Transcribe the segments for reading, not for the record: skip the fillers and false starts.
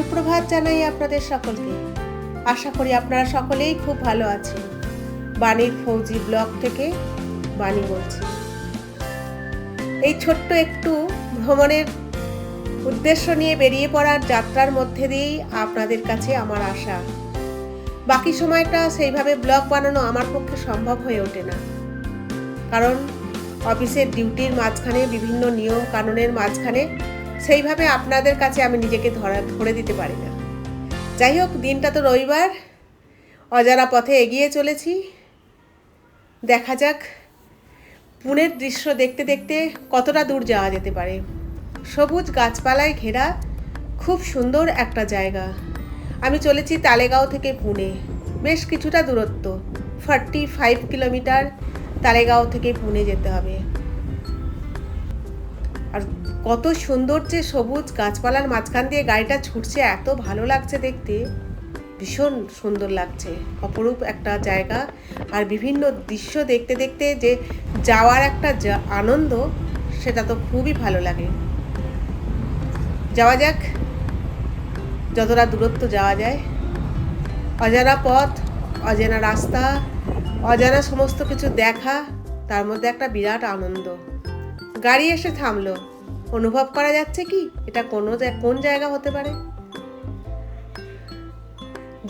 সুপ্রভাত জানাই আপনাদের সকলকে। আশা করি আপনারা সকলেই খুব ভালো আছেন। বাণীর ফৌজি ব্লগ থেকে বাণী বলছি। এই ছোট্ট একটু ভ্রমণের উদ্দেশ্য নিয়ে বেরিয়ে পড়ার যাত্রার মধ্যে দিয়েই আপনাদের কাছে আমার আশা। বাকি সময়টা সেইভাবে ব্লগ বানানো আমার পক্ষে সম্ভব হয়ে ওঠে না, কারণ অফিসের ডিউটির মাঝখানে, বিভিন্ন নিয়ম কানুনের মাঝখানে সেইভাবে আপনাদের কাছে আমি নিজেকে ধরে দিতে পারি না। যাই হোক, দিনটা তো রবিবার, অজানা পথে এগিয়ে চলেছি। দেখা যাক পুনের দৃশ্য দেখতে দেখতে কতটা দূর যাওয়া যেতে পারে। সবুজ গাছপালায় ঘেরা খুব সুন্দর একটা জায়গা। আমি চলেছি তালেগাঁও থেকে পুনে, বেশ কিছুটা দূরত্ব, 45 কিলোমিটার তালেগাঁও থেকে পুনে যেতে হবে। আর কত সুন্দর যে সবুজ গাছপালার মাঝখান দিয়ে গাড়িটা ছুটছে, এত ভালো লাগছে দেখতে, ভীষণ সুন্দর লাগছে, অপরূপ একটা জায়গা। আর বিভিন্ন দৃশ্য দেখতে দেখতে যে যাওয়ার একটা আনন্দ, সেটা তো খুবই ভালো লাগে। যাওয়া যাক, যতটা দূরত্ব যাওয়া যায়। অজানা পথ, অজানা রাস্তা, অজানা সমস্ত কিছু দেখা, তার মধ্যে একটা বিরাট আনন্দ। গাড়ি এসে থামলো, অনুভব করা যাচ্ছে কি এটা কোন জায়গা হতে পারে।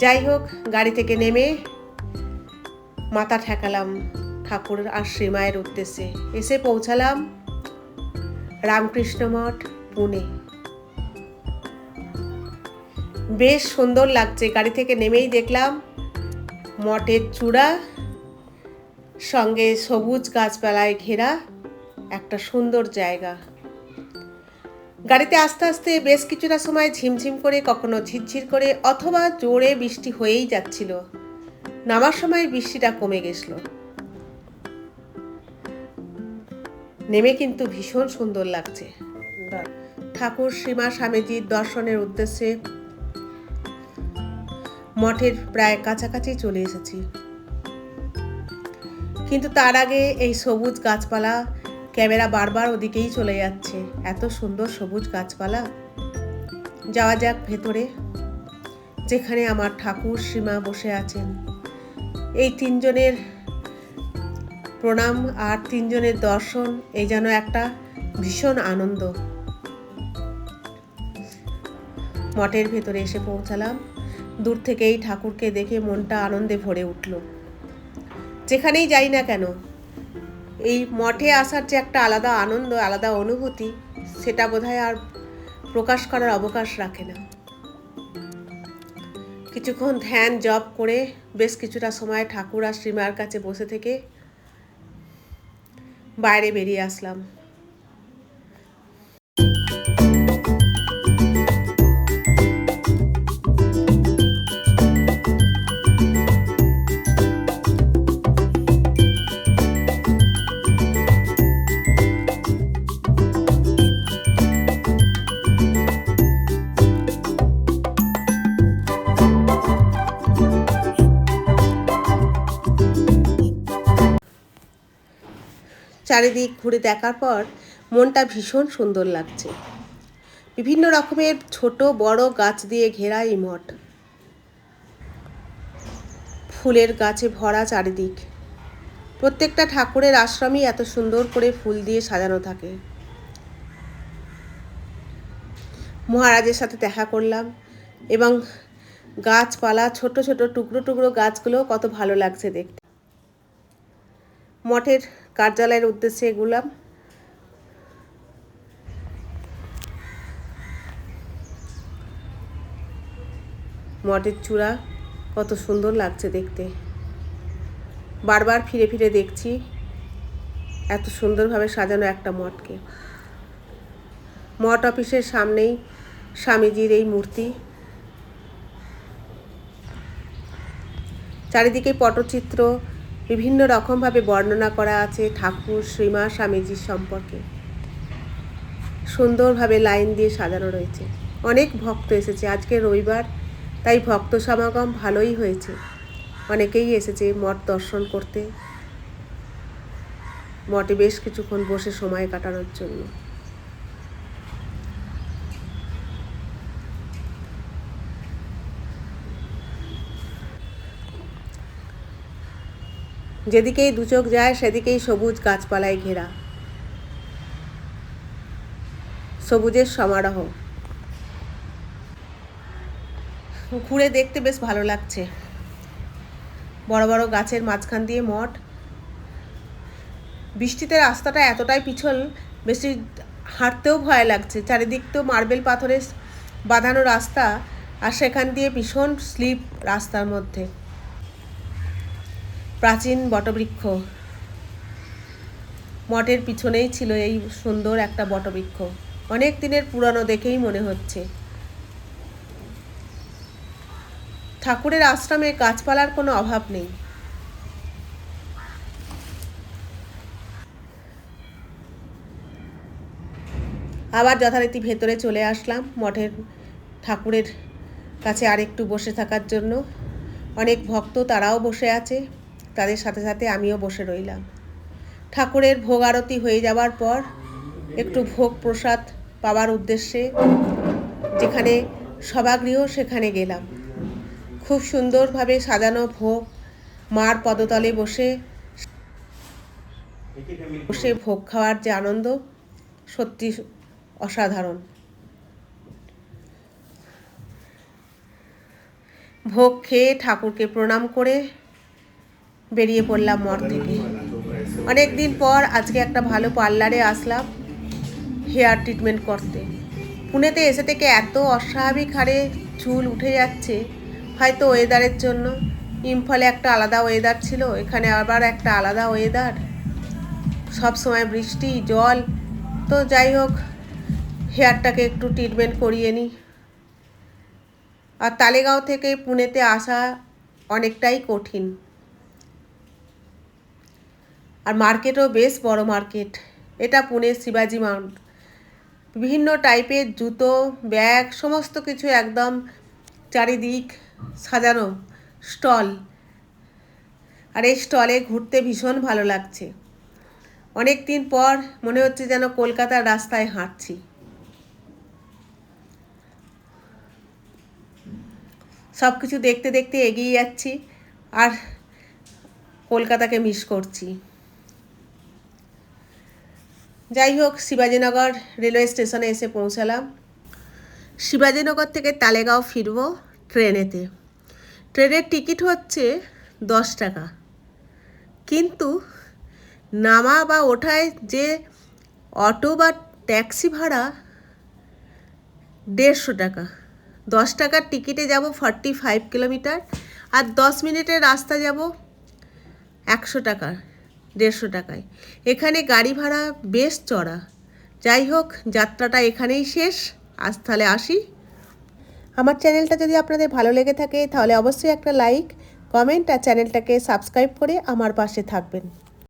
যাই হোক, গাড়ি থেকে নেমে মাথা ঠেকালাম ঠাকুর আর শ্রীমায়ের উদ্দেশ্যে। এসে পৌঁছালাম রামকৃষ্ণ মঠ, পুনে। বেশ সুন্দর লাগছে। গাড়ি থেকে নেমেই দেখলাম মঠের চূড়া, সঙ্গে সবুজ গাছপালায় ঘেরা একটা সুন্দর জায়গা। গাড়িতে আস্তে আস্তে বেশ কিছুটা সময় ঝিমঝিম করে, কখনো ঝিরঝির করে, অথবা জোরে বৃষ্টি হয়েই যাচ্ছিল। নামার সময় বৃষ্টিটা কমে গেছিল। নেমে কিন্তু ভীষণ সুন্দর লাগছে। ঠাকুর শ্রীমা স্বামীজির দর্শনের উদ্দেশ্যে মঠের প্রায় কাছাকাছি চলে এসেছি, কিন্তু তার আগে এই সবুজ গাছপালা, ক্যামেরা বারবার ওদিকেই চলে যাচ্ছে, এত সুন্দর সবুজ গাছপালা। যাওয়া যাক ভেতরে, যেখানে আমার ঠাকুর শ্রীমা বসে আছেন। এই তিনজনের প্রণাম আর তিনজনের দর্শন, এই যেন একটা ভীষণ আনন্দ। মঠের ভেতরে এসে পৌঁছালাম। দূর থেকেই ঠাকুরকে দেখে মনটা আনন্দে ভরে উঠল। যেখানেই যাই না কেন, এই মঠে আসার যে একটা আলাদা আনন্দ, আলাদা অনুভূতি, সেটা বোধহয় আর প্রকাশ করার অবকাশ রাখে না। কিছুক্ষণ ধ্যান জপ করে বেশ কিছুটা সময় ঠাকুর আর শ্রীমার কাছে বসে থেকে বাইরে বেরিয়ে আসলাম। চারিদিক ঘুরে দেখার পর মনটা ভীষণ সুন্দর লাগছে। বিভিন্ন রকমের ছোট বড় গাছ দিয়ে ঘেরা এই মঠ, ফুলের গাছে ভরা চারিদিক। প্রত্যেকটা ঠাকুরের আশ্রমই এত সুন্দর করে ফুল দিয়ে সাজানো থাকে। মহারাজের সাথে দেখা করলাম, এবং গাছপালা, ছোট ছোট টুকরো টুকরো গাছগুলো কত ভালো লাগছে দেখতে। মঠের কার্যালয়ের উদ্দেশ্যে এগুলাম। মঠের চূড়া কত সুন্দর লাগছে দেখতে। বারবার ফিরে ফিরে দেখছি এত সুন্দরভাবে সাজানো একটা মঠকে। মঠ অফিসের সামনেই স্বামীজির এই মূর্তি। চারিদিকে পটচিত্র, বিভিন্ন রকমভাবে বর্ণনা করা আছে ঠাকুর শ্রীমা স্বামীজির সম্পর্কে। সুন্দরভাবে লাইন দিয়ে সাজানো রয়েছে। অনেক ভক্ত এসেছে, আজকে রবিবার, তাই ভক্ত সমাগম ভালোই হয়েছে। অনেকেই এসেছে মঠ দর্শন করতে, মঠে বেশ কিছুক্ষণ বসে সময় কাটানোর জন্য। যেদিকেই দু চোখ যায় সেদিকেই সবুজ গাছপালায় ঘেরা, সবুজের সমারোহ। ঘুরে দেখতে বেশ ভালো লাগছে। বড় বড় গাছের মাঝখান দিয়ে মঠ। বৃষ্টিতে রাস্তাটা এতটাই পিছল, বেশি হাঁটতেও ভয় লাগছে। চারিদিক তো মার্বেল পাথরের বাঁধানো রাস্তা, আর সেখান দিয়ে ভীষণ স্লিপ রাস্তার মধ্যে। প্রাচীন বটবৃক্ষ, মঠের পিছনেই ছিল এই সুন্দর একটা বটবৃক্ষ। অনেক দিনের পুরানো দেখেই মনে হচ্ছে। ঠাকুরের আশ্রমে গাছপালার কোনো অভাব নেই। আবার যথারীতি ভেতরে চলে আসলাম মঠের ঠাকুরের কাছে আরেকটু বসে থাকার জন্য। অনেক ভক্ত তারাও বসে আছে, তাদের সাথে সাথে আমিও বসে রইলাম। ঠাকুরের ভোগ আরতি হয়ে যাওয়ার পর একটু ভোগ প্রসাদ পাওয়ার উদ্দেশ্যে যেখানে সভাগৃহ সেখানে গেলাম। খুব সুন্দরভাবে সাজানো ভোগ, মার পদতলে বসে বসে ভোগ খাওয়ার যে আনন্দ, সত্যি অসাধারণ। ভোগ খেয়ে ঠাকুরকে প্রণাম করে বেরিয়ে পড়লাম মঠ থেকে। অনেক দিন পর আজকে একটা ভালো পার্লারে আসলাম হেয়ার ট্রিটমেন্ট করতে। পুনেতে এসে থেকে এত অস্বাভাবিক হারে চুল উঠে যাচ্ছে, হয়তো ওয়েদারের জন্য। ইম্ফলে একটা আলাদা ওয়েদার ছিল, এখানে আবার একটা আলাদা ওয়েদার, সব সময় বৃষ্টি জল। তো যাই হোক, হেয়ারটাকে একটু ট্রিটমেন্ট করিয়ে নিই। আর তালেগাঁও থেকে পুনেতে আসা অনেকটাই কঠিন। আর মার্কেটও বেশ বড় মার্কেট। এটা পুনের শিবাজি মাউন্ট। বিভিন্ন টাইপের জুতো, ব্যাগ, সমস্ত কিছু একদম চারিদিক সাজানো স্টল। আর এই স্টলে ঘুরতে ভীষণ ভালো লাগছে। অনেক দিন পর মনে হচ্ছে যেন কলকাতার রাস্তায় হাঁটছি। সব কিছু দেখতে দেখতে এগিয়ে যাচ্ছি, আর কলকাতাকে মিস করছি। যাই হোক, শিবাজীনগর রেলওয়ে স্টেশনে এসে পৌঁছালাম। শিবাজীনগর থেকে তালেগাঁও ফিরব ট্রেনেতে। ট্রেনের টিকিট হচ্ছে 10 টাকা, কিন্তু নামা বা ওঠায় যে অটো বা ট্যাক্সি ভাড়া 150 টাকা। 10 টাকার টিকিটে যাব 45 কিলোমিটার, আর 10 মিনিটের রাস্তা যাব 100 টাকা, 150 টাকায়। এখানে গাড়ি ভাড়া বেশ চড়া। যাই হোক, যাত্রাটা এখানেই শেষ। আজ তাহলে আসি। আমার চ্যানেলটা যদি আপনাদের ভালো লেগে থাকে তাহলে অবশ্যই একটা লাইক, কমেন্ট আর চ্যানেলটাকে সাবস্ক্রাইব করে আমার পাশে থাকবেন।